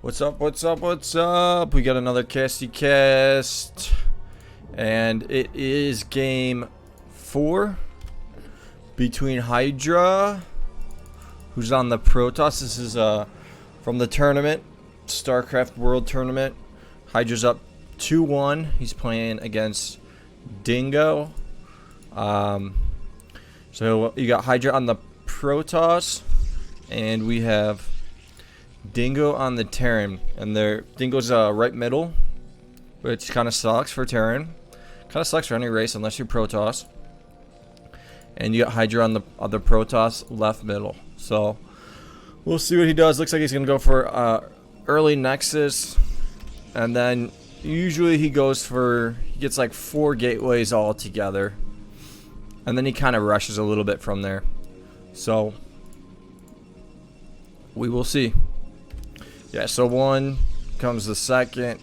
What's up, what's up, what's up? We got another casty cast. And it is game 4 between Hydra, who's on the Protoss. This is from the tournament, Starcraft World Tournament. Hydra's up 2-1. He's playing against Dingo. So you got Hydra on the Protoss, and we have Dingo on the Terran. And Dingo's right middle, which kind of sucks for Terran. Kind of sucks for any race unless you're Protoss. And you got Hydra on the other Protoss left middle. So we'll see what he does. Looks like he's gonna go for early Nexus, and then usually he gets like 4 gateways all together, and then he kind of rushes a little bit from there. So we will see. Yeah, so 1 comes the 2nd,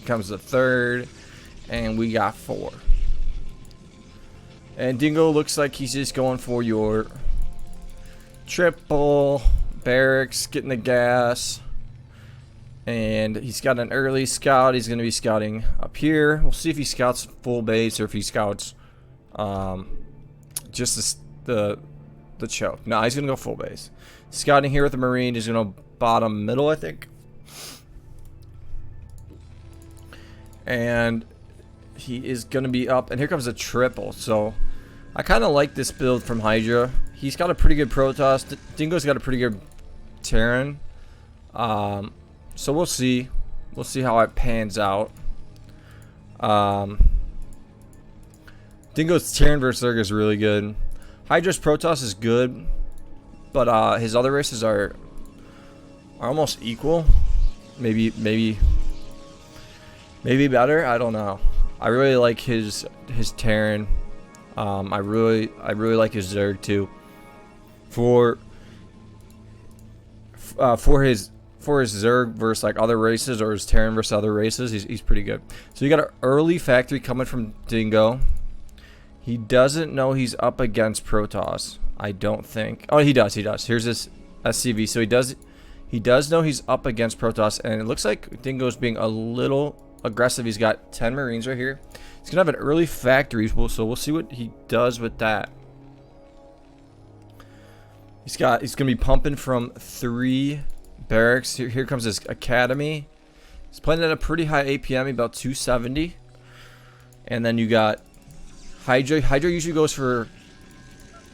comes the 3rd, and we got 4. And Dingo looks like he's just going for your triple barracks, getting the gas. And he's got an early scout. He's going to be scouting up here. We'll see if he scouts full base or if he scouts just the choke. No, he's going to go full base. Scouting here with the Marine. He's going to bottom middle, I think. And he is going to be up. And here comes a triple. So I kind of like this build from Hydra. He's got a pretty good Protoss. Dingo's got a pretty good Terran. So we'll see. We'll see how it pans out. Dingo's Terran versus Zerg is really good. Hydra's Protoss is good, but his other races are almost equal. Maybe better. I don't know. I really like his Terran. I really like his Zerg too. For his Zerg versus like other races, or his Terran versus other races, he's pretty good. So you got an early factory coming from Dingo. He doesn't know he's up against Protoss, I don't think. Oh, he does. Here's this SCV. So he does know he's up against Protoss, and it looks like Dingo's being a little aggressive. He's got 10 Marines right here. He's gonna have an early factory, so we'll see what he does with that. He's gonna be pumping from 3 barracks. Here comes his academy. He's playing at a pretty high APM, about 270. And then you got Hydra. Hydra usually goes for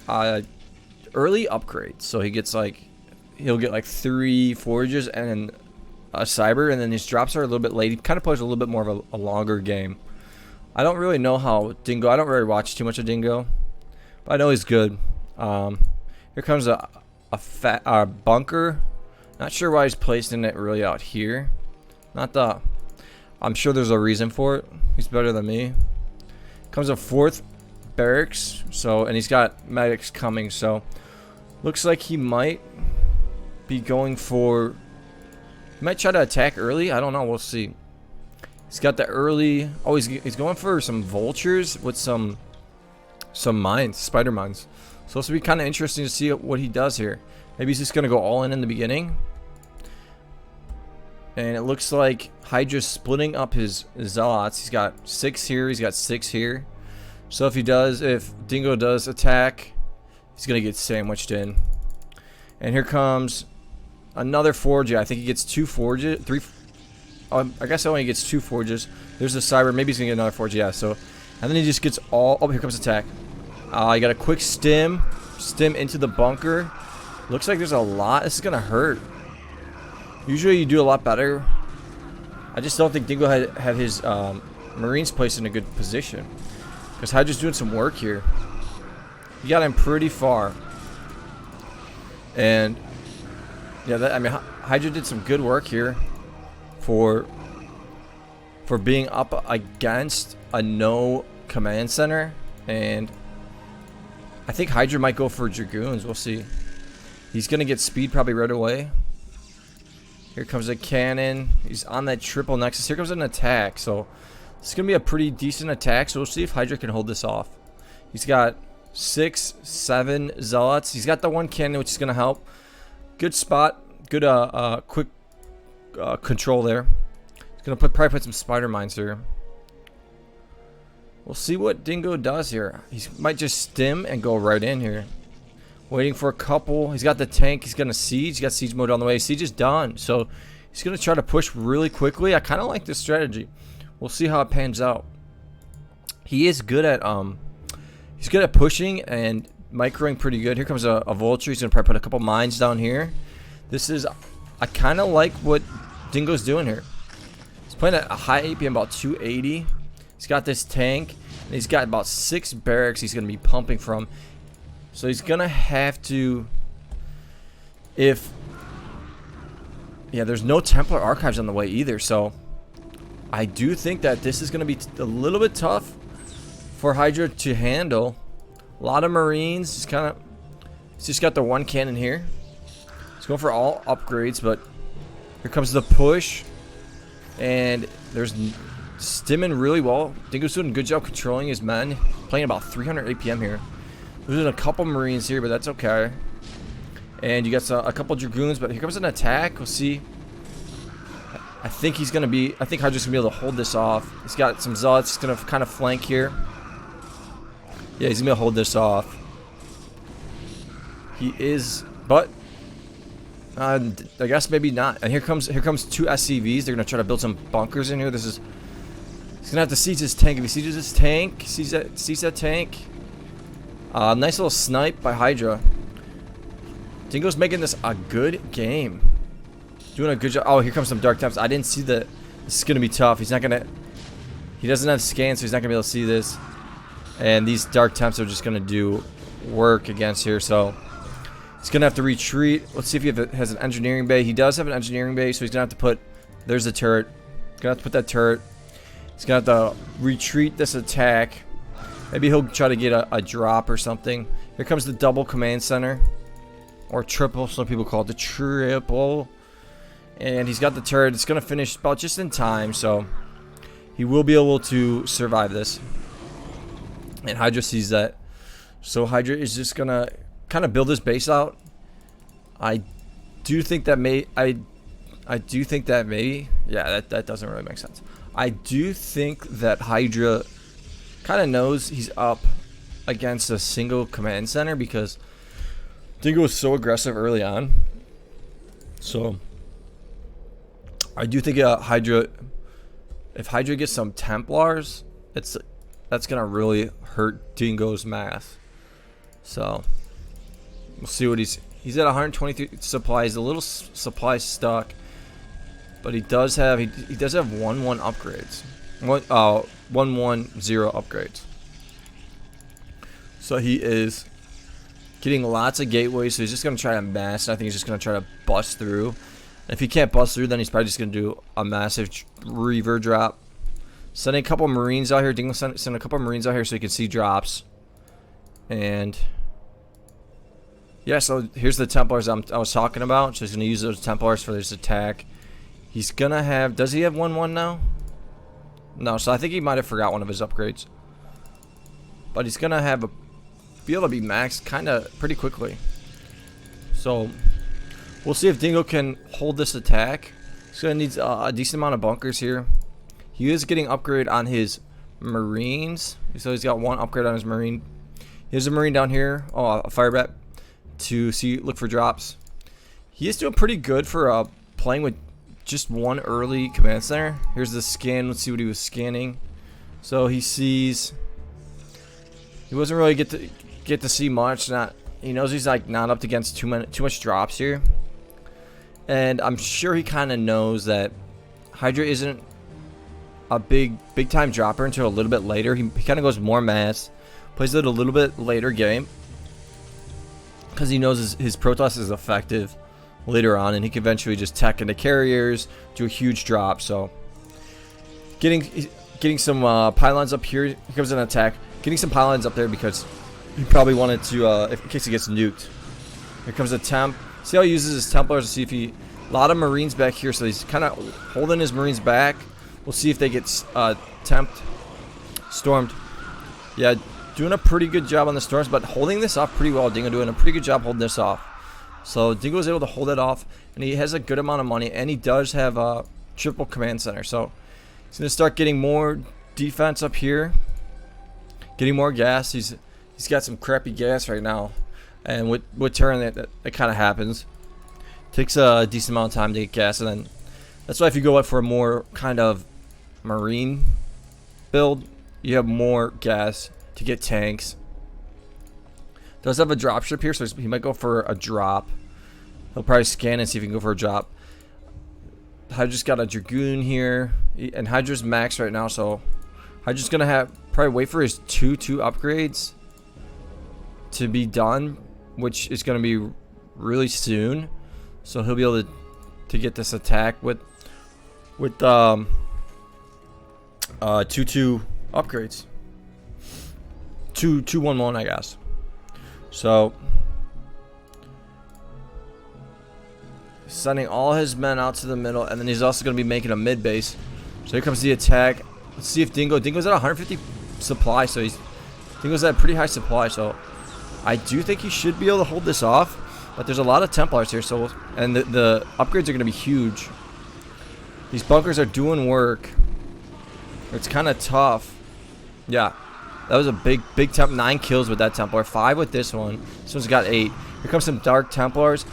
early upgrades. So he'll get like 3 forges and a cyber, and then his drops are a little bit late. He kind of plays a little bit more of a longer game. I don't really know how Dingo. I don't really watch too much of Dingo, but I know he's good. Here comes a bunker. Not sure why he's placing it really out here. I'm sure there's a reason for it. He's better than me. Comes a 4th barracks. And he's got medics coming. So looks like he might be going for. He might try to attack early. I don't know. We'll see. He's got the early. Oh, he's going for some vultures with some mines, spider mines. So this will be kind of interesting to see what he does here. Maybe he's just going to go all in the beginning. And it looks like Hydra's splitting up his zealots. He's got 6 here. He's got 6 here. So if Dingo does attack, he's going to get sandwiched in. And here comes another forge. I think he gets 2 forges. 3. I guess he only gets 2 forges. There's a cyber. Maybe he's going to get another forge. Yeah. So, and then he just gets all. Oh, here comes attack. I got a quick stim into the bunker. Looks like there's a lot. This is gonna hurt. Usually you do a lot better. I just don't think Dingo had his Marines placed in a good position, because Hydra's doing some work here. He got him pretty far, and yeah, Hydra did some good work here for being up against a no command center. And I think Hydra might go for Dragoons. We'll see. He's going to get speed probably right away. Here comes a cannon. He's on that triple nexus. Here comes an attack. So it's going to be a pretty decent attack. So we'll see if Hydra can hold this off. He's got 6, 7 zealots. He's got the 1 cannon, which is going to help. Good spot. Good quick control there. He's gonna probably put some spider mines here. We'll see what Dingo does here. He might just stim and go right in here. Waiting for a couple. He's got the tank. He's gonna siege. He's got siege mode on the way. Siege is done. So he's gonna try to push really quickly. I kind of like this strategy. We'll see how it pans out. He is good at pushing and microing pretty good. Here comes a vulture. He's gonna probably put a couple mines down here. I kind of like what Dingo's doing here. He's playing at a high APM, about 280. He's got this tank, and he's got about 6 barracks he's gonna be pumping from. So he's gonna have to, there's no Templar archives on the way either. So I do think that this is gonna be a little bit tough for Hydra to handle. A lot of Marines. He's just got the one cannon here. He's going for all upgrades, but here comes the push, and there's stimming really well. Dingo's doing a good job controlling his men, playing about 300 APM here. Losing a couple Marines here, but that's okay. And you got a couple Dragoons, but here comes an attack. We'll see. I think Hydra's gonna be able to hold this off. He's got some Zealots. He's gonna kind of flank here. Yeah, he's gonna be able to hold this off. He is, but I guess maybe not. And here comes 2 SCVs. They're gonna try to build some bunkers in here. He's gonna have to siege his tank. If he sieges his tank, siege that tank. Nice little snipe by Hydra. Dingo's making this a good game. Doing a good job. Oh, here comes some dark temps. I didn't see that. This is gonna be tough. He doesn't have scans, so he's not gonna be able to see this. And these dark temps are just gonna do work against here. So he's gonna have to retreat. Let's see if he has an engineering bay. He does have an engineering bay, so he's gonna have to put. There's the turret. He's gonna have to put that turret. He's gonna have to retreat this attack. Maybe he'll try to get a drop or something. Here comes the double command center. Or triple. Some people call it the triple. And he's got the turret. It's going to finish about just in time. So he will be able to survive this. And Hydra sees that. So Hydra is just going to kind of build his base out. I do think that may... Yeah, that doesn't really make sense. I do think that Hydra kind of knows he's up against a single command center because Dingo was so aggressive early on. So I do think if Hydra gets some Templars, that's gonna really hurt Dingo's math. So we'll see what he's at 123 supplies, a little supply stuck, but he does have 1-1 upgrades. 1-1-0 upgrades. So he is getting lots of gateways, so he's just going to try to mass, and I think he's just going to try to bust through. And if he can't bust through, then he's probably just going to do a massive reaver drop. Sending a couple Marines out here. Dingo send a couple Marines out here so he can see drops. And yeah, so here's the Templars I was talking about. So he's going to use those Templars for this attack. He's going to have... Does he have 1-1 now? No, so I think he might have forgot one of his upgrades. But he's going to be able to be maxed kind of pretty quickly. So we'll see if Dingo can hold this attack. He's going to need a decent amount of bunkers here. He is getting upgrade on his Marines. So he's got 1 upgrade on his Marine. Here's a Marine down here. Oh, a fire bat to look for drops. He is doing pretty good for playing with just 1 early command center. Here's the scan. Let's see what he was scanning. So he sees. He wasn't really get to see much. He knows he's like not up against too much drops here. And I'm sure he kind of knows that Hydra isn't a big time dropper until a little bit later. He kind of goes more mass, plays it a little bit later game because he knows his Protoss is effective later on, and he can eventually just tech into carriers, do a huge drop. So getting some pylons up here. Here comes an attack. Getting some pylons up there because he probably wanted to, in case he gets nuked. Here comes a temp. See how he uses his Templars to see if he... A lot of Marines back here, so he's kind of holding his Marines back. We'll see if they get stormed. Yeah, doing a pretty good job on the storms, but holding this off pretty well. Dingo doing a pretty good job holding this off. So Dingo was able to hold it off, and he has a good amount of money, and he does have a triple command center. So he's gonna start getting more defense up here, getting more gas. He's got some crappy gas right now, and with Terran that kind of happens. Takes a decent amount of time to get gas, and then that's why if you go out for a more kind of marine build, you have more gas to get tanks. Does have a dropship here, so he might go for a drop. He'll probably scan and see if he can go for a drop. Hydra's got a Dragoon here, and Hydra's max right now, so Hydra's gonna probably wait for his 2/2 upgrades to be done, which is gonna be really soon. So he'll be able to get this attack with 2/2 upgrades, 2/1/1, I guess. So sending all his men out to the middle, and then he's also going to be making a mid base. So here comes the attack. Let's see if Dingo's at 150 supply, so Dingo's at a pretty high supply. So I do think he should be able to hold this off, but there's a lot of Templars here, so and the upgrades are going to be huge. These bunkers are doing work. It's kind of tough. Yeah. That was a big temp. 9 kills with that Templar. 5 with this one. This one's got 8. Here comes some Dark Templars.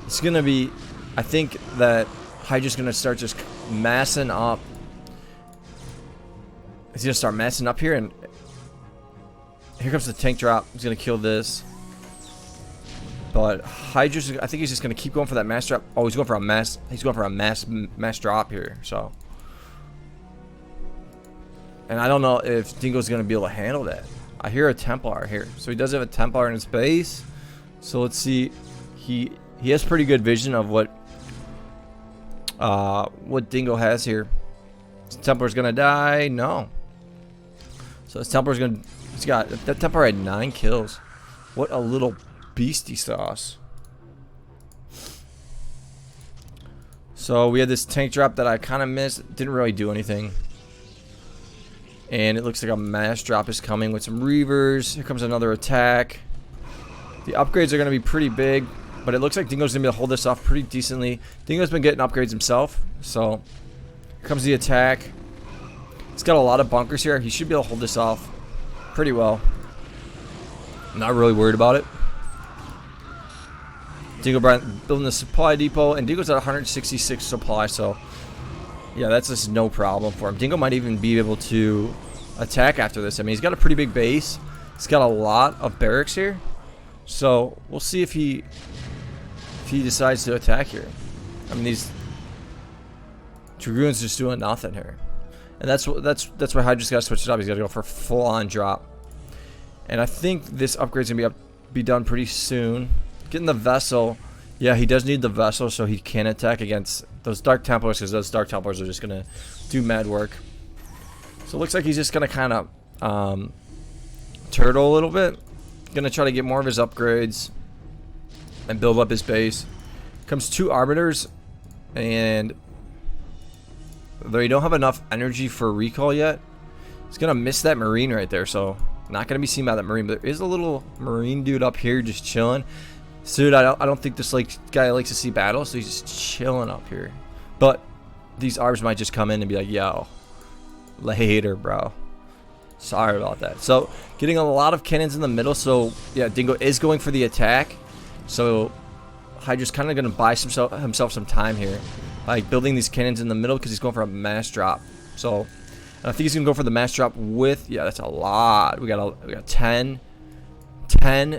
It's going to be... I think that Hydra's going to start just massing up. He's going to start massing up here. And here comes the tank drop. He's going to kill this. But Hydra's... I think he's just going to keep going for that mass drop. Oh, he's going for a mass... He's going for a mass drop here. So... And I don't know if Dingo's going to be able to handle that. I hear a Templar here. So he does have a Templar in his base. So let's see. He has pretty good vision of what Dingo has here. His Templar's going to die. No. So his Templar's going to... He's got... That Templar had 9 kills. What a little beastie sauce. So we had this tank drop that I kind of missed. Didn't really do anything. And it looks like a mass drop is coming with some Reavers. Here comes another attack. The upgrades are going to be pretty big, but it looks like Dingo's going to be able to hold this off pretty decently. Dingo's been getting upgrades himself, so here comes the attack. He's got a lot of bunkers here. He should be able to hold this off pretty well. I'm not really worried about it. Dingo building the supply depot, and Dingo's at 166 supply, so... Yeah, that's just no problem for him. Dingo might even be able to attack after this. I mean, he's got a pretty big base. He's got a lot of barracks here. So, we'll see if he decides to attack here. I mean, these Dragoons just doing nothing here. And that's why Hydra's got to switch it up. He's got to go for full-on drop. And I think this upgrade's going to be done pretty soon. Getting the vessel. Yeah, he does need the vessel so he can attack against those Dark Templars, because those Dark Templars are just going to do mad work. So it looks like he's just going to kind of turtle a little bit. Going to try to get more of his upgrades and build up his base. Comes 2 Arbiters, and though you don't have enough energy for recall yet, he's going to miss that Marine right there, so not going to be seen by that Marine. But there is a little Marine dude up here just chilling. Dude, I don't think this guy likes to see battle, so he's just chilling up here. But these arbs might just come in and be like, yo, later, bro. Sorry about that. So, getting a lot of cannons in the middle. So, yeah, Dingo is going for the attack. So, Hydra's kind of going to buy himself some time here. Like, building these cannons in the middle because he's going for a mass drop. So, and I think he's going to go for the mass drop with... Yeah, that's a lot. We got 10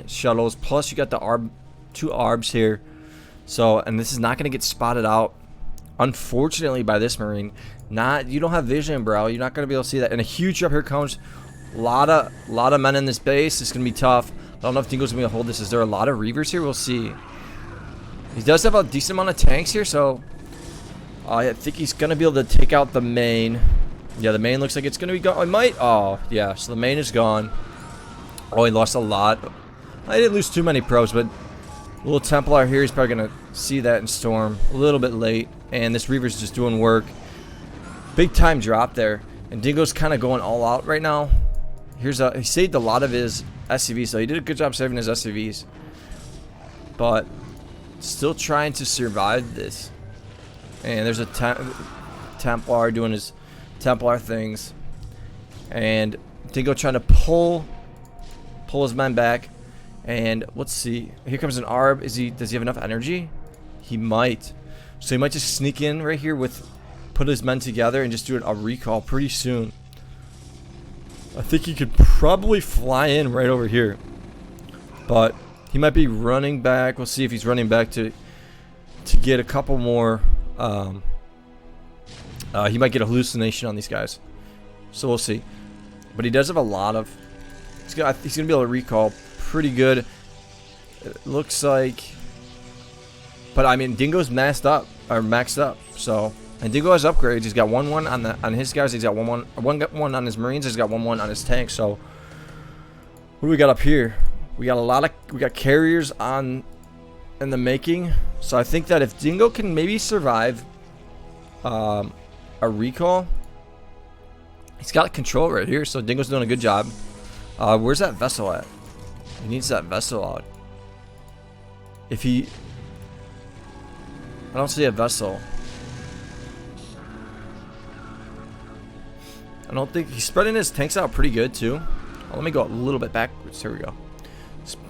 shuttles. Plus, you got the 2 arbs here. So, and this is not going to get spotted out, unfortunately, by this Marine. You don't have vision, bro. You're not going to be able to see that. And a huge drop here comes. A lot of men in this base. It's going to be tough. I don't know if Dingo's going to hold this. Is there a lot of Reavers here? We'll see. He does have a decent amount of tanks here, so I think he's going to be able to take out the main. Yeah, the main looks like it's going to be gone. It might. Oh, yeah. So the main is gone. Oh, he lost a lot. I didn't lose too many probes, but little Templar here, he's probably going to see that and storm a little bit late. And this Reaver's just doing work. Big time drop there. And Dingo's kind of going all out right now. He saved a lot of his SCVs, so he did a good job saving his SCVs. But Still trying to survive this. And there's a Templar doing his Templar things. And Dingo trying to pull his men back. And let's see. Here comes an Arb. Does he have enough energy? He might. So he might just sneak in right here put his men together and just do a recall pretty soon. I think he could probably fly in right over here. But he might be running back. We'll see if he's running back to get a couple more. He might get a hallucination on these guys. So we'll see. But he does have a lot of... He's going to be able to recall pretty good. It looks like... But I mean, Dingo's maxed up. So... And Dingo has upgrades. He's got 1-1 on his guys. He's got 1-1 on his Marines. He's got 1-1 on his tanks. So... What do we got up here? We got carriers in the making. So I think that if Dingo can maybe survive a recall, he's got control right here. So Dingo's doing a good job. Where's that vessel at? He needs that vessel out. I don't see a vessel. I don't think he's spreading his tanks out pretty good too. Oh, let me go a little bit backwards. Here we go.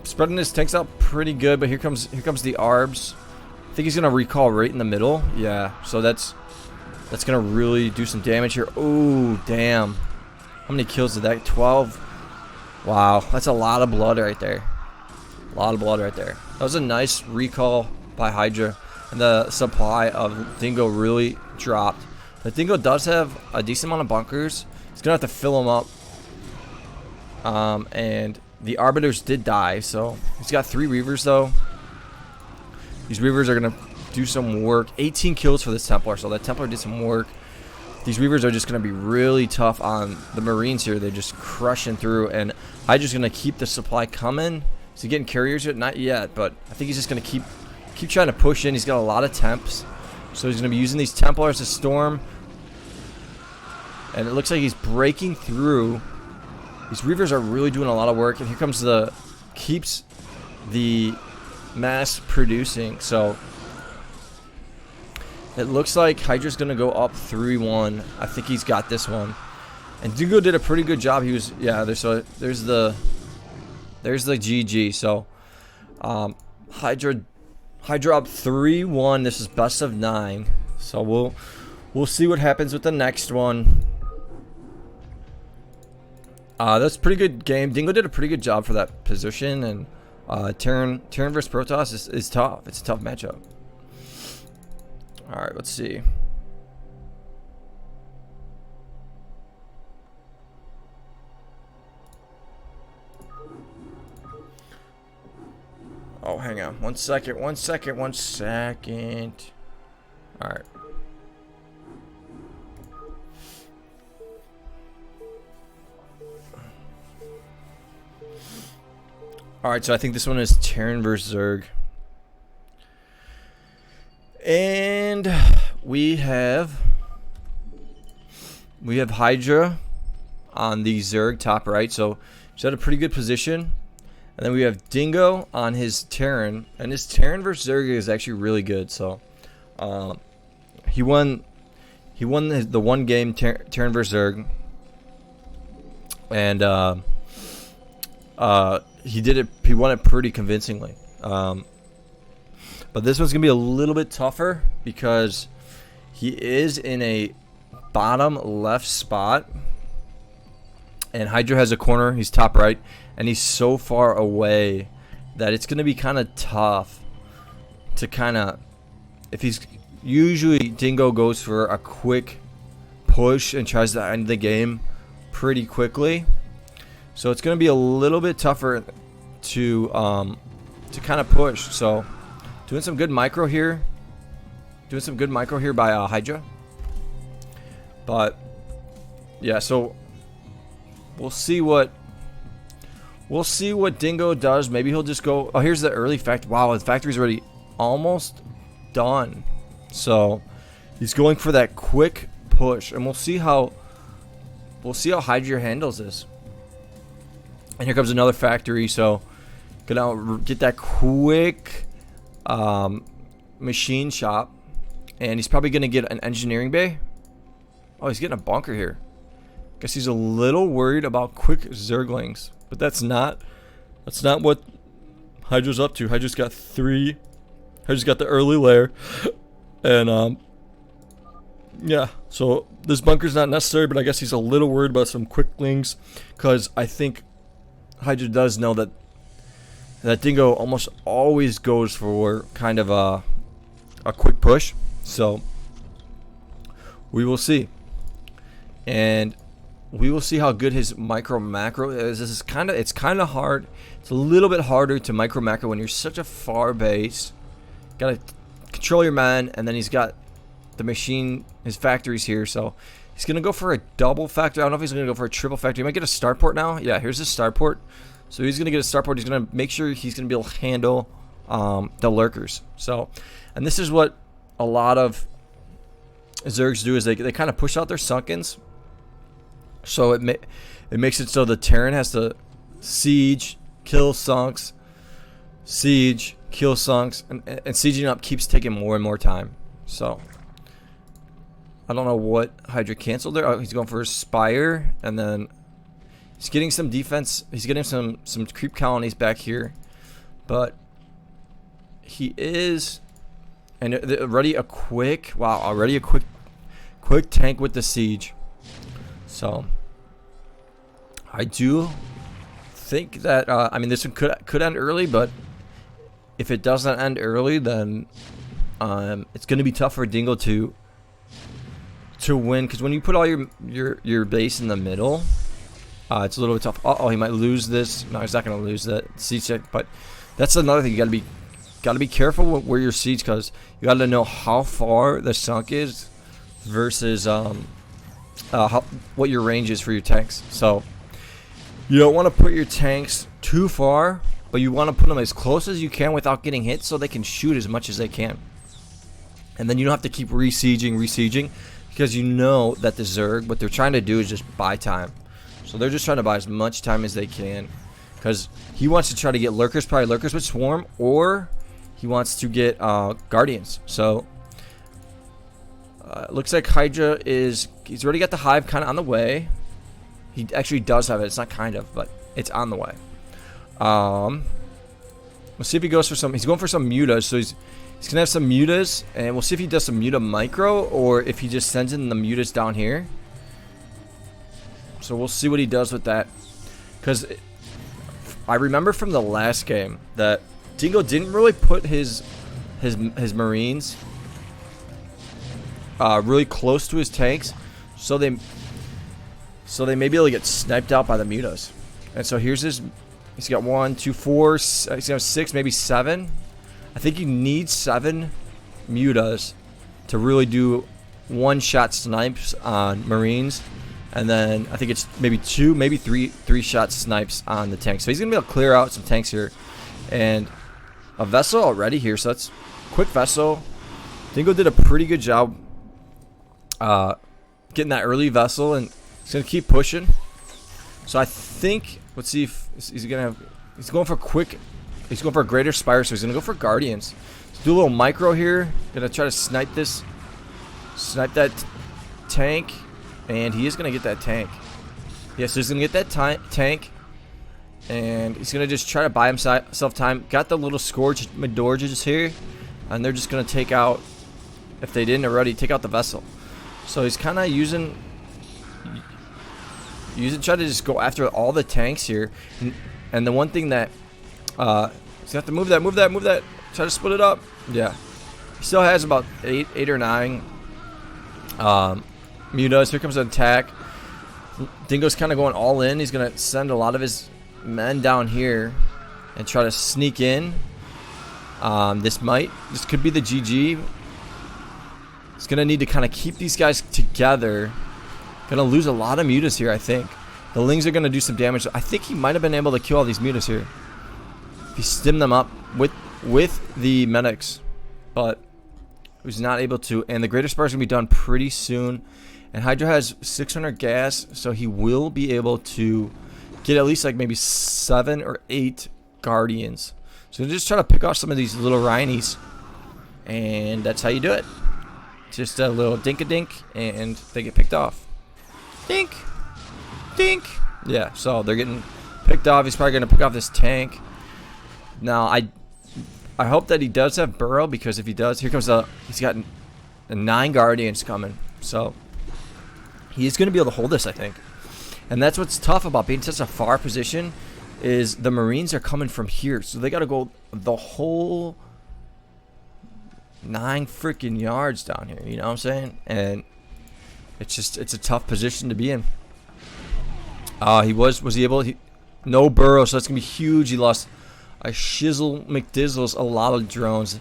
Spreading his tanks out pretty good, but here comes the Arbs. I think he's gonna recall right in the middle. Yeah, so that's gonna really do some damage here. Oh, damn! How many kills did that? 12. Wow, that's a lot of blood right there. A lot of blood right there. That was a nice recall by Hydra, and the supply of Dingo really dropped. The Dingo does have a decent amount of bunkers. He's gonna have to fill them up. And the Arbiters did die, so he's got 3 Reavers though. These Reavers are gonna do some work. 18 kills for this Templar, so that Templar did some work. These Reavers are just gonna be really tough on the Marines here. They're just crushing through, and Hydra's gonna keep the supply coming. Is he getting carriers yet? Not yet, but I think he's just gonna keep trying to push in. He's got a lot of temps, so he's gonna be using these Templars to storm. And it looks like he's breaking through. These Reavers are really doing a lot of work, and here comes keeps the mass producing. So it looks like Hydra's gonna go up 3-1. I think he's got this one. And Dingo did a pretty good job. He was there's the GG. So Hydra up 3-1. This is best of 9. So we'll see what happens with the next one. That's a pretty good game. Dingo did a pretty good job for that position, and Terran versus Protoss is tough. It's a tough matchup. All right, let's see. Oh, hang on. One second. All right. Alright, so I think this one is Terran versus Zerg. And we have Hydra on the Zerg top right, so he's at a pretty good position. And then we have Dingo on his Terran, and his Terran versus Zerg is actually really good. So he won the one game Terran versus Zerg, and he won it pretty convincingly. But this one's gonna be a little bit tougher because he is in a bottom left spot, and Hydra has a corner. He's top right, and he's so far away that it's gonna be kind of tough to if he's usually Dingo goes for a quick push and tries to end the game pretty quickly. So it's gonna be a little bit tougher to kind of push. So doing some good micro here by Hydra. But yeah, so we'll see what Dingo does. Maybe he'll just go. Oh, here's the early factory. Wow, the factory's already almost done. So he's going for that quick push, and we'll see how Hydra handles this. And here comes another factory. So gonna get that quick machine shop, and he's probably gonna get an engineering bay. Oh, he's getting a bunker here. Guess he's a little worried about quick Zerglings, but that's not what Hydra's up to. Hydra's got 3. Hydra's got the early lair, and yeah. So this bunker's not necessary, but I guess he's a little worried about some quicklings, because I think Hydra does know that Dingo almost always goes for kind of a quick push. So we will see, and we will see how good his micro macro is. It's kind of hard. It's a little bit harder to micro macro when you're such a far base. Gotta control your men, and then he's got the machine, his factories here. So he's gonna go for a double factory. I don't know if he's gonna go for a triple factory. He might get a starport now. Yeah, here's his starport. So he's gonna get a starport. He's gonna make sure he's gonna be able to handle the lurkers. So, and this is what a lot of Zergs do, is they kind of push out their sunkens. So it makes it so the Terran has to siege, kill sunks, siege, kill sunks, and sieging up keeps taking more and more time. So I don't know what Hydra canceled there. Oh, he's going for a spire, and then he's getting some defense. He's getting some creep colonies back here, but he is, and already a quick tank with the siege. So I do think that I mean, this one could end early, but if it doesn't end early, then it's going to be tough for Dingo to win, because when you put all your base in the middle, it's a little bit tough. Oh, he might lose this. No, he's not going to lose that siege check, but that's another thing. You got to be careful where your siege, because you got to know how far the sunk is versus what your range is for your tanks. So you don't want to put your tanks too far, but you want to put them as close as you can without getting hit, so they can shoot as much as they can. And then you don't have to keep resieging, because you know that the Zerg, what they're trying to do is just buy time. So they're just trying to buy as much time as they can, because he wants to try to get lurkers, probably lurkers with swarm, or he wants to get guardians. So looks like Hydra he's already got the hive kind of on the way. He actually does have it. It's not kind of, but it's on the way. We'll see if he goes for some. He's going for some mutas, so he's gonna have some mutas, and we'll see if he does some muta micro, or if he just sends in the mutas down here. So we'll see what he does with that, because I remember from the last game that Dingo didn't really put his marines really close to his tanks, so they may be able to get sniped out by the mutas. And so here's his. He's got 1, 2, 4. He's got 6, maybe 7. I think you need 7 mutas to really do one-shot snipes on marines, and then I think it's maybe 2, maybe 3-shot snipes on the tanks. So he's gonna be able to clear out some tanks here, and a vessel already here. So that's quick vessel. Dingo did a pretty good job getting that early vessel, and he's gonna keep pushing. So I think, let's see if he's going for quick. He's going for a greater spire, so he's gonna go for guardians. Let's do a little micro here. Gonna try to snipe that tank, and he is gonna get that tank. Yes, he's gonna get that tank, and he's gonna just try to buy himself time. Got the little Scourge Midorges here, and they're just gonna take out, if they didn't already, take out the vessel. So he's kind of try to just go after all the tanks here, and the one thing that so you have to move that, try to split it up. Yeah, he still has about 8 or 9 mutas. Here comes an attack. Dingo's kind of going all in. He's gonna send a lot of his men down here and try to sneak in. This could be the GG. He's gonna need to kind of keep these guys together. Gonna lose a lot of mutas here, I think. The Lings are gonna do some damage. I think he might have been able to kill all these mutas here if he stemmed them up with the medics, but he was not able to. And the Greater Spire is gonna be done pretty soon. And Hydra has 600 gas, so he will be able to get at least like maybe 7 or 8 guardians. So just try to pick off some of these little Rhinies, and that's how you do it. Just a little dink-a-dink, and they get picked off. Dink! Dink! Yeah, so they're getting picked off. He's probably going to pick off this tank. Now, I hope that he does have Burrow, because if he does, here comes he's got 9 Guardians coming. So, he's going to be able to hold this, I think. And that's what's tough about being such a far position, is the Marines are coming from here. So, they got to go the whole 9 freaking yards down here. You know what I'm saying? And it's a tough position to be in. Was he able? No Burrow, so that's going to be huge. He lost a shizzle McDizzles, a lot of drones.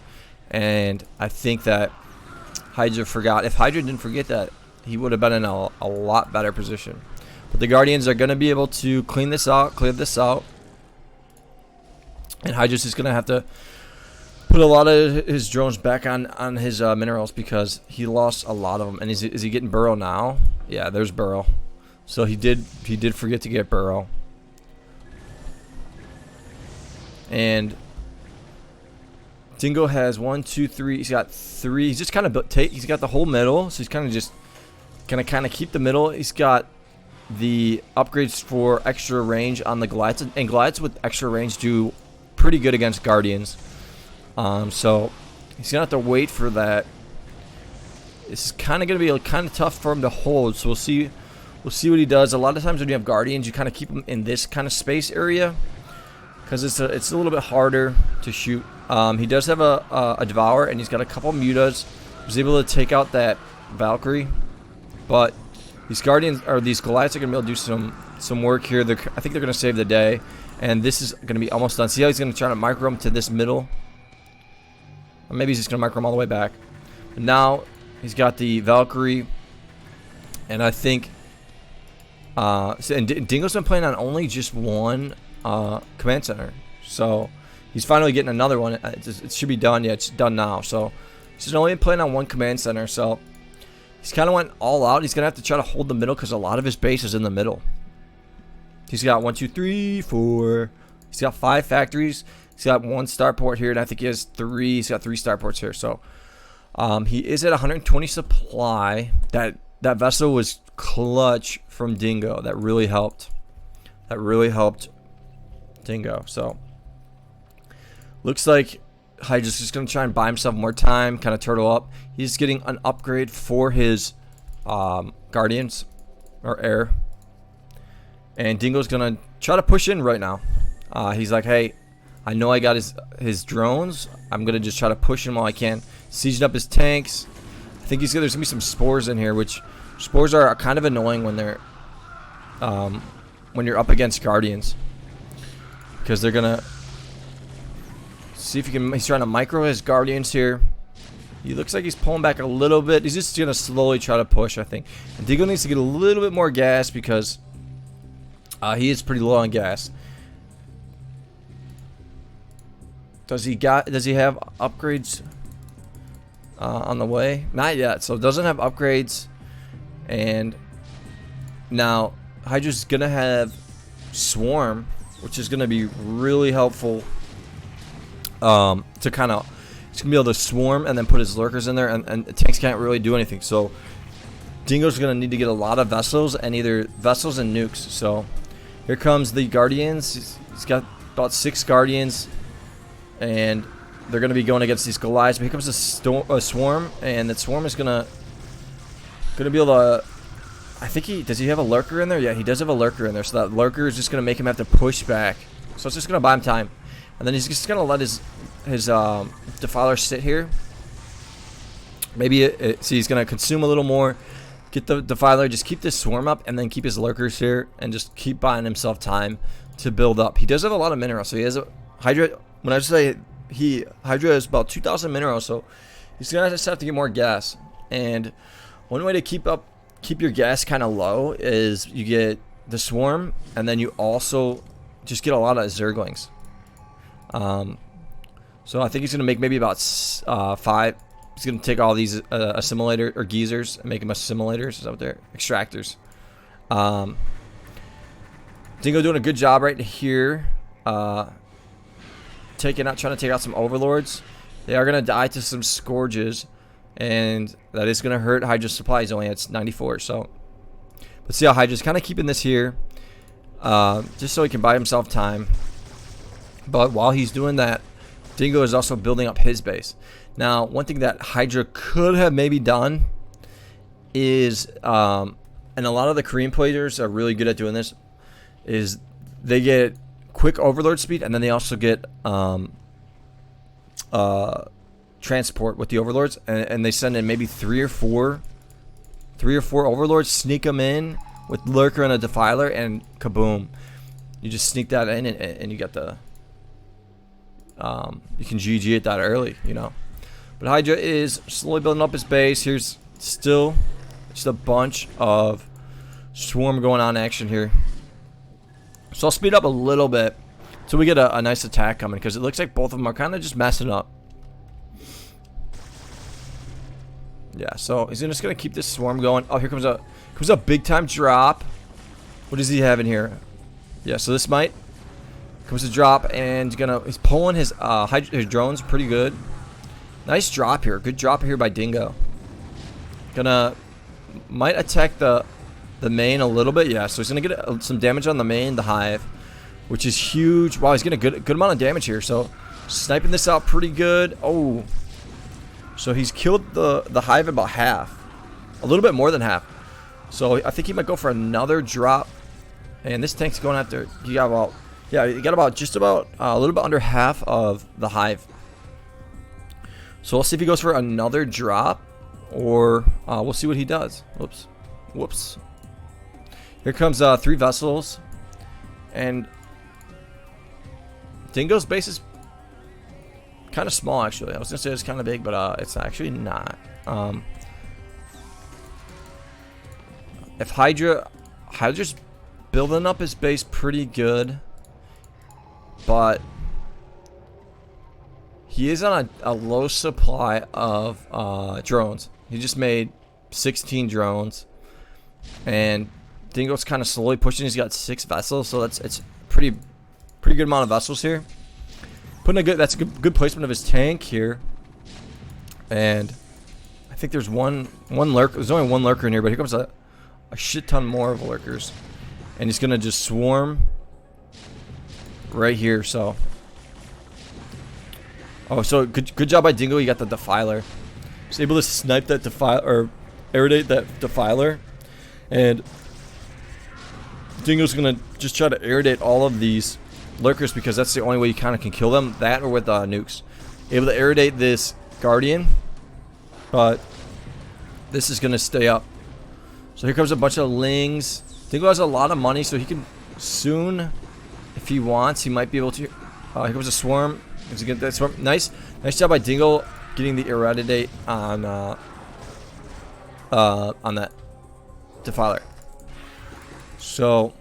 And I think that Hydra forgot. If Hydra didn't forget that, he would have been in a lot better position. But the Guardians are going to be able to clean this out, clear this out. And Hydra's just going to have to put a lot of his drones back on his minerals, because he lost a lot of them. And is he getting Burrow now? Yeah, there's Burrow. So he did forget to get Burrow. And Dingo has 1, 2, 3. He's got 3. He's just kind of he's got the whole middle, so he's kind of just gonna kind of keep the middle. He's got the upgrades for extra range on the Goliaths, and Goliaths with extra range do pretty good against Guardians. So he's gonna have to wait for that. This is kind of gonna be kind of tough for him to hold. So we'll see what he does. A lot of times when you have Guardians, you kind of keep them in this kind of space area, because it's a little bit harder to shoot. He does have a Devour, and he's got a couple Mutas. He was able to take out that Valkyrie, but these Guardians, or these Goliaths, are going to be able to do some work here. I think they're going to save the day, and this is going to be almost done. See how he's going to try to micro him to this middle? Or maybe he's just going to micro him all the way back. But now he's got the Valkyrie, and I think and Dingo's been playing on only just one command center, so he's finally getting another one. It should be done. Yeah, it's done now. So he's only been playing on one command center, so he's kind of went all out. He's gonna have to try to hold the middle, because a lot of his base is in the middle. He's got 1, 2, 3, 4. He's got 5 factories. He's got 1 starport here, and I think he has 3. He's got 3 starports here. So he is at 120 supply. That vessel was clutch from Dingo. That really helped. Dingo. So looks like Hydra's just gonna try and buy himself more time, kind of turtle up. He's getting an upgrade for his Guardians or air, and Dingo's gonna try to push in right now. He's like, hey, I know I got his drones. I'm gonna just try to push him while I can, sieging up his tanks. I think there's gonna be some spores in here, which spores are kind of annoying when they're when you're up against Guardians, because they're gonna see if he can. He's trying to micro his Guardians here. He looks like he's pulling back a little bit. He's just gonna slowly try to push, I think. And Dingo needs to get a little bit more gas, because he is pretty low on gas. Does he have upgrades on the way? Not yet. So doesn't have upgrades. And now Hydra's gonna have Swarm, which is gonna be really helpful to kind of, he's gonna be able to swarm and then put his lurkers in there, and the tanks can't really do anything. So Dingo's gonna need to get a lot of vessels, and either vessels and nukes. So here comes the Guardians. He's got about 6 Guardians, and they're gonna be going against these Goliaths. But here comes a swarm, and that swarm is gonna be able to, I think does he have a lurker in there? Yeah, he does have a lurker in there. So that lurker is just gonna make him have to push back. So it's just gonna buy him time, and then he's just gonna let his defiler sit here. Maybe see, he's gonna consume a little more, get the defiler, just keep this swarm up, and then keep his lurkers here, and just keep buying himself time to build up. He does have a lot of minerals, so he has a Hydra. When I say Hydra is about 2,000 minerals, so he's gonna just have to get more gas. And one way to keep your gas kind of low is you get the swarm, and then you also just get a lot of Zerglings. So I think he's gonna make maybe about 5. He's gonna take all these assimilator or geezers and make them assimilators. Is that what they're? Extractors. Dingo doing a good job right here. trying to take out some overlords. They are gonna die to some scourges, and that is gonna hurt Hydra's supply. He's only at 94. So, but see how Hydra's kind of keeping this here, just so he can buy himself time. But while he's doing that, Dingo is also building up his base. Now, one thing that Hydra could have maybe done is, and a lot of the Korean players are really good at doing this, is they get quick overlord speed, and then they also get transport with the overlords, and they send in maybe three or four overlords, sneak them in with lurker and a defiler, and kaboom, you just sneak that in, and you get the you can GG it that early, you know. But Hydra is slowly building up his base. Here's still just a bunch of swarm going on action here. So I'll speed up a little bit so we get a nice attack coming, because it looks like both of them are kind of just messing up. Yeah, so he's just gonna keep this swarm going. Oh, here comes a big time drop. What does he have in here? Yeah, so this might comes a drop, and he's pulling his drones pretty good. Nice drop here. Good drop here by Dingo. Might attack the main a little bit. Yeah, so he's gonna get some damage on the main, the hive, which is huge. Wow, he's getting a good amount of damage here. So sniping this out pretty good. Oh, so he's killed the hive about half, a little bit more than half. So I think he might go for another drop. And this tank's going after. He got about just about a little bit under half of the hive. So we'll see if he goes for another drop, or we'll see what he does. Whoops. Here comes 3 vessels, and Dingo's base is kind of small, actually. I was gonna say it's kind of big, but it's actually not. If Hydra's building up his base pretty good, but he is on a low supply of drones. He just made 16 drones, and Dingo's kind of slowly pushing. He's got 6 vessels, so it's pretty good amount of vessels here. That's a good placement of his tank here, and I think there's one lurker. There's only one lurker in here, but here comes a shit ton more of lurkers, and he's gonna just swarm right here. So, so good job by Dingo. He got the defiler. He's able to snipe that defiler, or irradiate that defiler, and Dingo's gonna just try to irradiate all of these lurkers, because that's the only way you kind of can kill them. That, or with nukes. Able to irradiate this guardian, but this is gonna stay up. So here comes a bunch of lings. Dingo has a lot of money, so he can soon, if he wants, he might be able to. Here comes a swarm. He's gonna get that swarm. Nice job by Dingo getting the irradiate on that defiler. So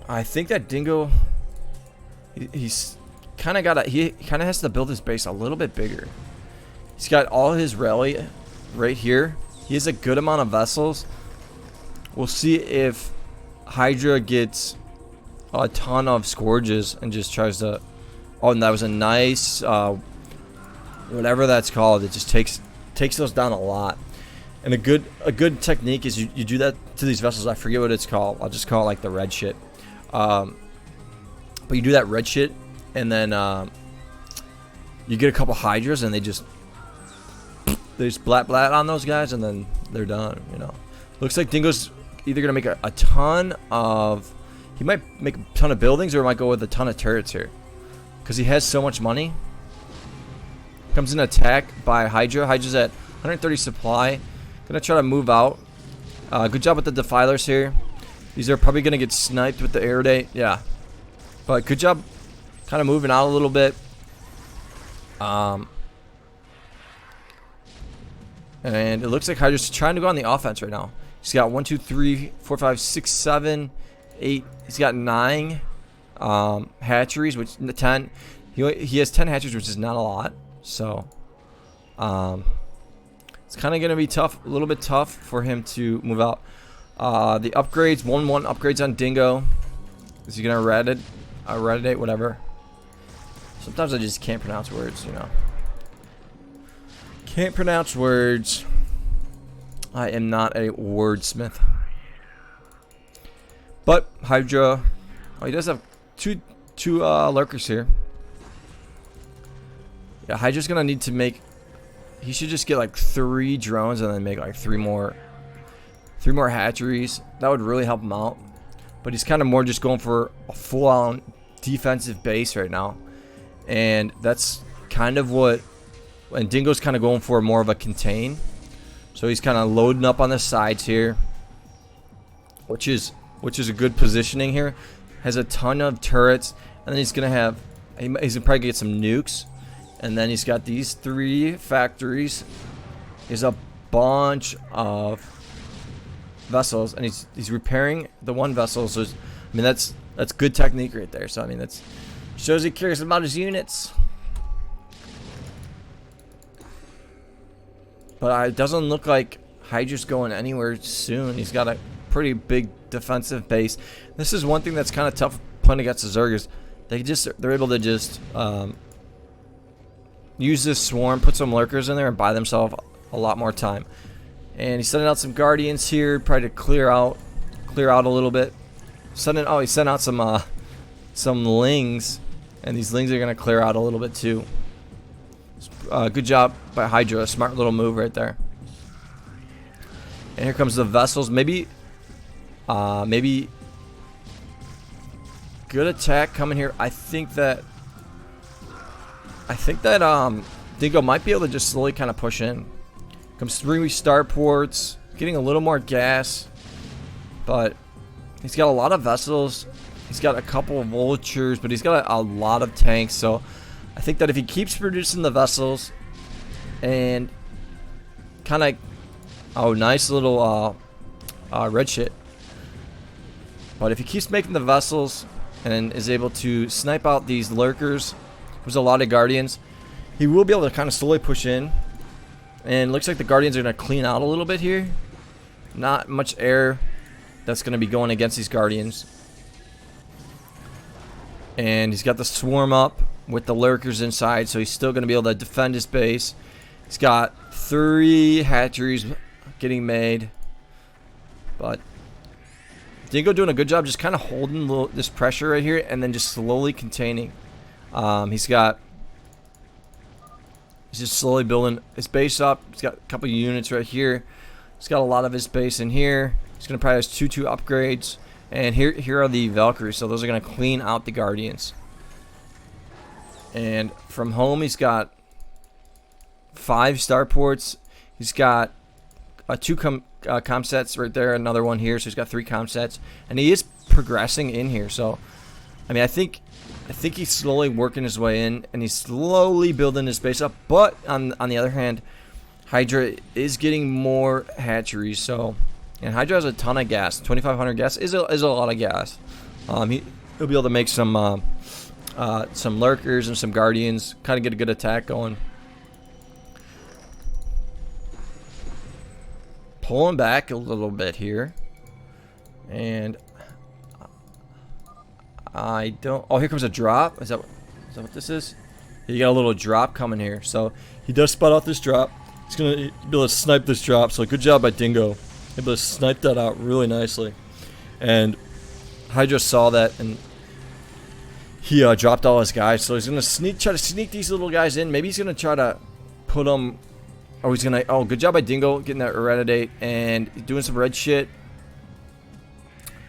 I think that Dingo, he's kind of he kind of has to build his base a little bit bigger. He's got all his rally right here. He has a good amount of vessels. We'll see if Hydra gets a ton of scourges and just tries to. Oh, and that was a nice, whatever that's called. It just takes those down a lot. And a good technique is you do that to these vessels. I forget what it's called. I'll just call it like the red shit. But you do that red shit, and then you get a couple Hydras, and they just blat on those guys, and then they're done. You know, looks like Dingo's either gonna make a ton of. He might make a ton of buildings, or might go with a ton of turrets here, because he has so much money. Comes in attack by Hydra. Hydra's at 130 supply. Gonna try to move out. Good job with the defilers here. These are probably gonna get sniped with the air day. Yeah, but good job, kind of moving out a little bit. And it looks like Hydra's trying to go on the offense right now. He's got 1, 2, 3, 4, 5, 6, 7, 8. He's got 9 hatcheries, which 10. He has 10 hatcheries, which is not a lot. So, it's kind of gonna be tough, a little bit tough for him to move out. The upgrades, 1/1 upgrades on Dingo. Is he gonna eradicate whatever? Sometimes I just can't pronounce words, you know. Can't pronounce words. I am not a wordsmith. But Hydra, oh, he does have two lurkers here. Yeah, Hydra's gonna need to make. He should just get like 3 drones and then make like 3 more hatcheries. That would really help him out. But he's kind of more just going for a full-on defensive base right now, and that's kind of what. And Dingo's kind of going for more of a contain. So he's kind of loading up on the sides here, which is a good positioning here. Has a ton of turrets, and then he's gonna have. He's gonna probably get some nukes. And then he's got these 3 factories. There's a bunch of vessels, and he's repairing the one vessel. So I mean that's good technique right there. So I mean that's shows he cares about his units. But it doesn't look like Hydra's going anywhere soon. He's got a pretty big defensive base. This is one thing that's kind of tough playing against the Zerg is they're able to just use this swarm, put some lurkers in there, and buy themselves a lot more time. And he's sending out some guardians here, probably to clear out a little bit. He sent out some lings, and these lings are gonna clear out a little bit too. Good job by Hydra, a smart little move right there. And here comes the vessels. Maybe good attack coming here. I think that Dingo might be able to just slowly kind of push in. Comes 3 starports, getting a little more gas, but he's got a lot of vessels. He's got a couple of vultures, but he's got a lot of tanks. So I think that if he keeps producing the vessels and kind of, nice little red shit. But if he keeps making the vessels and is able to snipe out these lurkers. There's a lot of guardians. He will be able to kind of slowly push in. And looks like the guardians are going to clean out a little bit here. Not much air that's going to be going against these guardians. And he's got the swarm up with the lurkers inside, so he's still going to be able to defend his base. He's got 3 hatcheries getting made. But Dingo doing a good job just kind of holding this pressure right here and then just slowly containing. He's just slowly building his base up. He's got a couple of units right here. He's got a lot of his base in here. He's going to probably have 2 upgrades. And here are the Valkyries. So those are going to clean out the Guardians. And from home, he's got 5 starports. He's got 2 comsets right there. Another one here. So he's got 3 comsets. And he is progressing in here. So, I mean, I think he's slowly working his way in, and he's slowly building his base up. But on the other hand, Hydra is getting more hatcheries. So, and Hydra has a ton of gas. 2,500 gas is a lot of gas. He'll be able to make some lurkers and some guardians, kind of get a good attack going. Pulling back a little bit here, and I don't. Oh, here comes a drop. Is that what this is? You got a little drop coming here. So he does spot out this drop. He's gonna be able to snipe this drop. So good job by Dingo. Able to snipe that out really nicely. And Hydra saw that, and he dropped all his guys. So he's gonna try to sneak these little guys in. Maybe he's gonna try to put them. Oh, he's gonna. Oh, good job by Dingo getting that Eradicate and doing some red shit.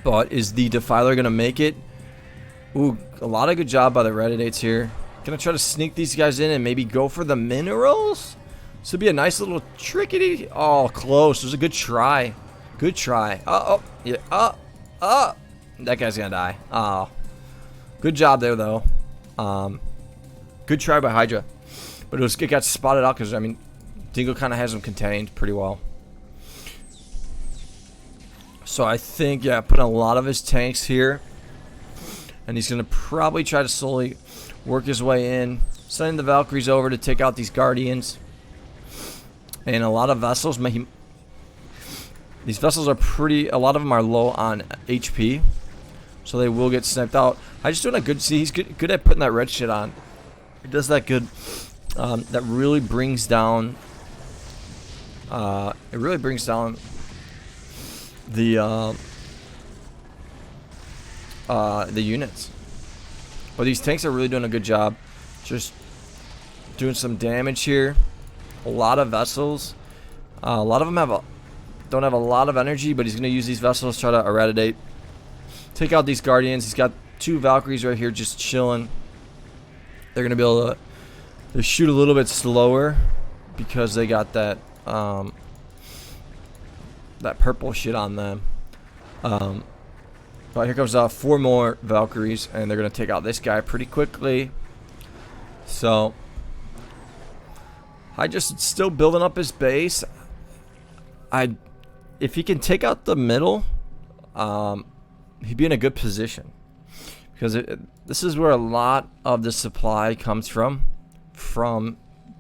But is the Defiler gonna make it? Ooh, a lot of good job by the Reddidates here. Gonna try to sneak these guys in and maybe go for the minerals. This would be a nice little trickety. Oh, close. It was a good try. Good try. Oh, yeah. That guy's gonna die. Oh, good job there though. Good try by Hydra, but it got spotted out because I mean, Dingo kind of has him contained pretty well. So I think putting a lot of his tanks here. And he's going to probably try to slowly work his way in. Sending the Valkyries over to take out these Guardians. And a lot of vessels. These vessels are pretty... A lot of them are low on HP. So they will get sniped out. I just doing a good... See, he's good at putting that red shit on. It does that good. That really brings down. It really brings down the units. But these tanks are really doing a good job. Just doing some damage here. A lot of vessels. A lot of them don't have a lot of energy, but he's going to use these vessels to try to eradicate. Take out these Guardians. He's got 2 Valkyries right here just chilling. They're going to be able to shoot a little bit slower because they got that that purple shit on them. But here comes 4 more Valkyries, and they're going to take out this guy pretty quickly. So Hydra's still building up his base. If he can take out the middle, he'd be in a good position, because this is where a lot of the supply comes from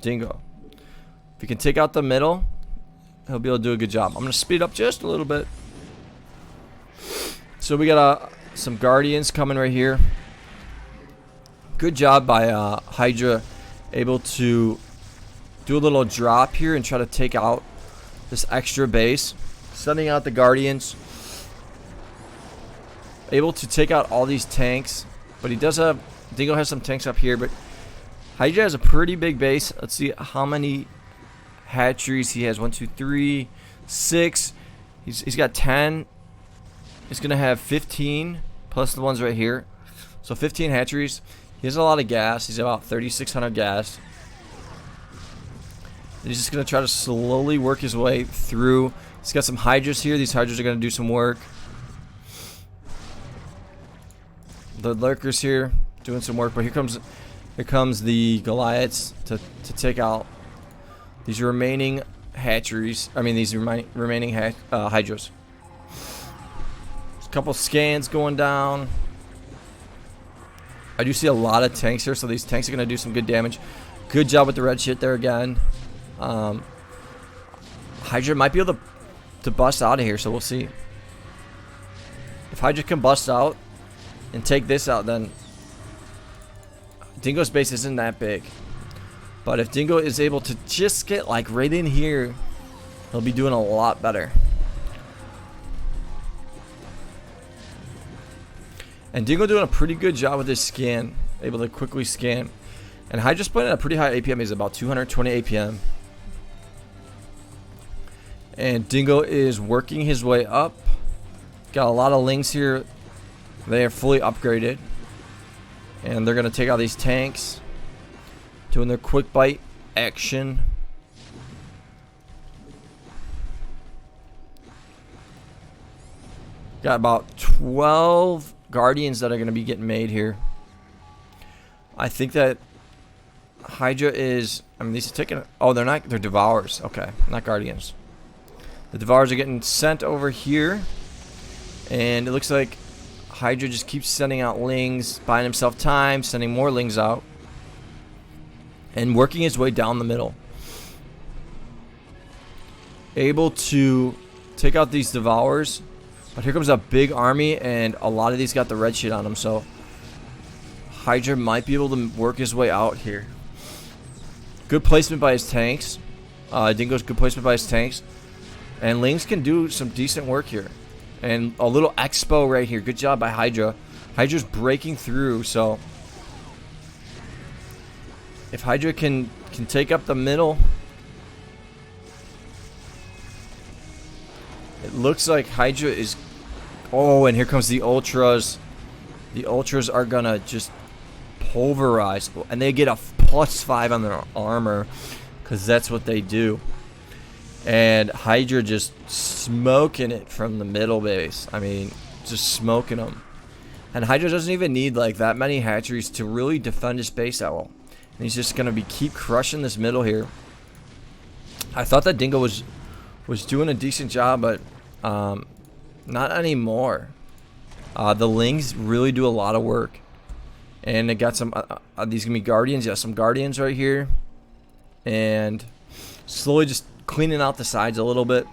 Dingo. If he can take out the middle, he'll be able to do a good job. I'm going to speed up just a little bit. So we got some Guardians coming right here. Good job by Hydra, able to do a little drop here and try to take out this extra base. Sending out the Guardians. Able to take out all these tanks. But he does have... Dingo has some tanks up here, but Hydra has a pretty big base. Let's see how many hatcheries he has. 1, 2, 3, 6. He's got 10. He's going to have 15 plus the ones right here. So 15 hatcheries. He has a lot of gas. He's about 3,600 gas. And he's just going to try to slowly work his way through. He's got some Hydras here. These Hydras are going to do some work. The Lurkers here doing some work. But here comes the Goliaths to take out these remaining hatcheries. I mean, these remaining Hydras. A couple scans going down. I do see a lot of tanks here, so these tanks are going to do some good damage. Good job with the red shit there again. Hydra might be able to bust out of here, so we'll see. If Hydra can bust out and take this out, then Dingo's base isn't that big. But if Dingo is able to just get like right in here, he'll be doing a lot better. And Dingo doing a pretty good job with his scan, able to quickly scan. And Hydra's playing at a pretty high APM. He's about 220 APM. And Dingo is working his way up. Got a lot of lings here. They are fully upgraded. And they're going to take out these tanks. Doing their quick bite action. Got about 12 Guardians that are going to be getting made here. I think that Hydra is... I mean, these are taking... Oh, they're not... They're Devourers. Okay, not Guardians. The Devourers are getting sent over here. And it looks like Hydra just keeps sending out lings, buying himself time, sending more lings out. And working his way down the middle. Able to take out these Devourers. But here comes a big army, and a lot of these got the red shit on them, so Hydra might be able to work his way out here. Good placement by his tanks. Dingo's good placement by his tanks. And Lings can do some decent work here. And a little expo right here. Good job by Hydra. Hydra's breaking through, so if Hydra can take up the middle, it looks like Hydra is... Oh, and here comes the Ultras. The Ultras are gonna just pulverize. And they get a +5 on their armor, because that's what they do. And Hydra just smoking it from the middle base. I mean, just smoking them. And Hydra doesn't even need like that many hatcheries to really defend his base that well. And he's just gonna keep crushing this middle here. I thought that Dingo was doing a decent job, but not anymore. The Lings really do a lot of work. And they got some, these gonna be Guardians. Yeah, some Guardians right here. And slowly just cleaning out the sides a little bit.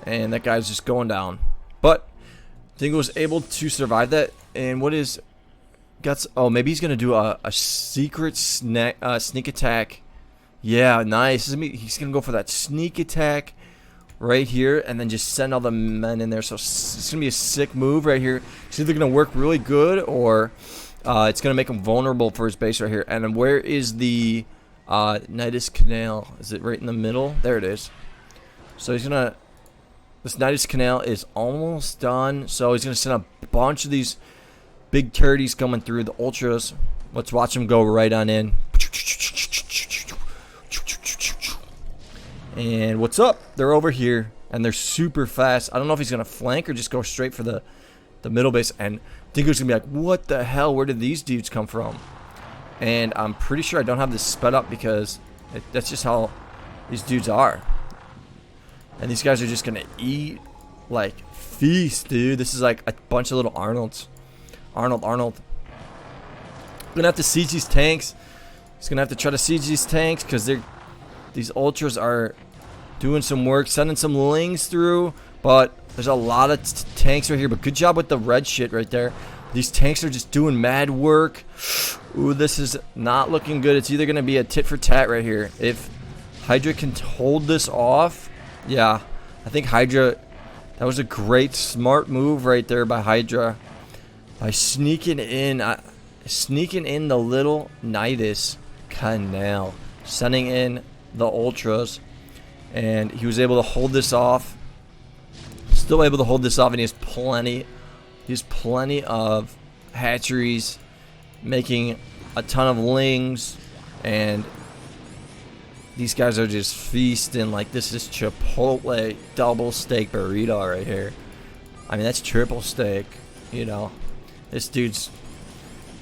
And that guy's just going down. But Dingo was able to survive that. And what is Oh, maybe he's gonna do a secret sneak attack. Yeah, nice. He's gonna go for that sneak attack right here, and then just send all the men in there. So it's gonna be a sick move right here. It's either gonna work really good, or it's gonna make him vulnerable for his base right here. And then where is the Nidus Canal? Is it right in the middle? There it is. So he's gonna. This Nidus Canal is almost done. So he's gonna send a bunch of these big turdies coming through the ultras. Let's watch them go right on in. And what's up? They're over here, and they're super fast. I don't know if he's gonna flank or just go straight for the middle base. And Dingo's gonna be like, "What the hell? Where did these dudes come from?" And I'm pretty sure I don't have this sped up because that's just how these dudes are. And these guys are just gonna eat like feast, dude. This is like a bunch of little Arnolds. Arnold. Gonna have to siege these tanks. He's gonna have to try to siege these tanks because these ultras are doing some work, sending some lings through. But there's a lot of tanks right here. But good job with the red shit right there. These tanks are just doing mad work. Ooh, this is not looking good. It's either gonna be a tit for tat right here. If Hydra can hold this off, yeah, I think Hydra. That was a great, smart move right there by Hydra. By sneaking in the little Nidus Canal, sending in the ultras, and he was able to hold this off. Still able to hold this off, and he has plenty of hatcheries, making a ton of lings, and these guys are just feasting like this is Chipotle double steak burrito right here. I mean, that's triple steak, you know. This dude's,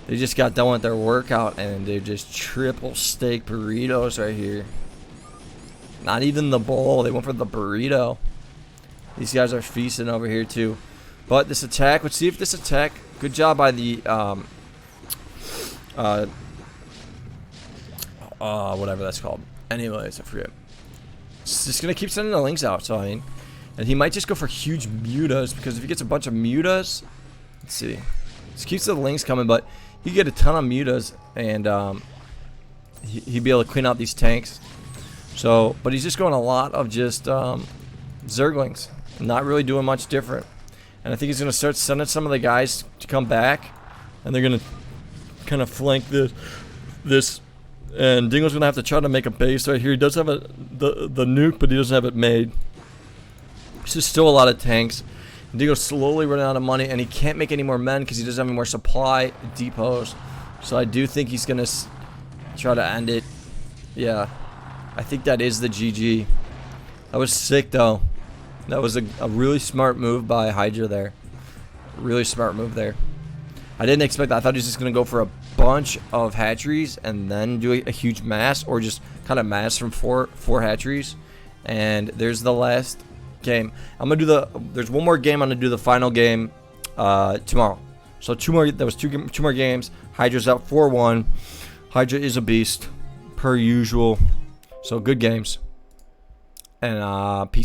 they just got done with their workout and they're just triple steak burritos right here. Not even the bowl, they went for the burrito. These guys are feasting over here too. But this attack, let's see if this attack, good job by the whatever that's called. Anyways, I forget. It's just gonna keep sending the links out, so I mean, and he might just go for huge mutas, because if he gets a bunch of mutas, let's see. Just keeps the links coming, but he get a ton of mutas, and he'd be able to clean out these tanks. So, but he's just going a lot of just Zerglings, not really doing much different. And I think he's gonna start sending some of the guys to come back, and they're gonna kind of flank this. And Dingo's gonna have to try to make a base right here. He does have the nuke, but he doesn't have it made. There's just still a lot of tanks. Dingo's slowly running out of money, and he can't make any more men because he doesn't have any more supply depots. So I do think he's gonna try to end it. Yeah, I think that is the GG. That was sick though. That was a really smart move by Hydra there. Really smart move there. I didn't expect that. I thought he was just gonna go for a bunch of hatcheries and then do a huge mass, or just kind of mass from four hatcheries. And there's the last game. I'm gonna do there's one more game. I'm gonna do the final game tomorrow. So two more more games. Hydra's out 4-1. Hydra is a beast per usual. So good games, and peace.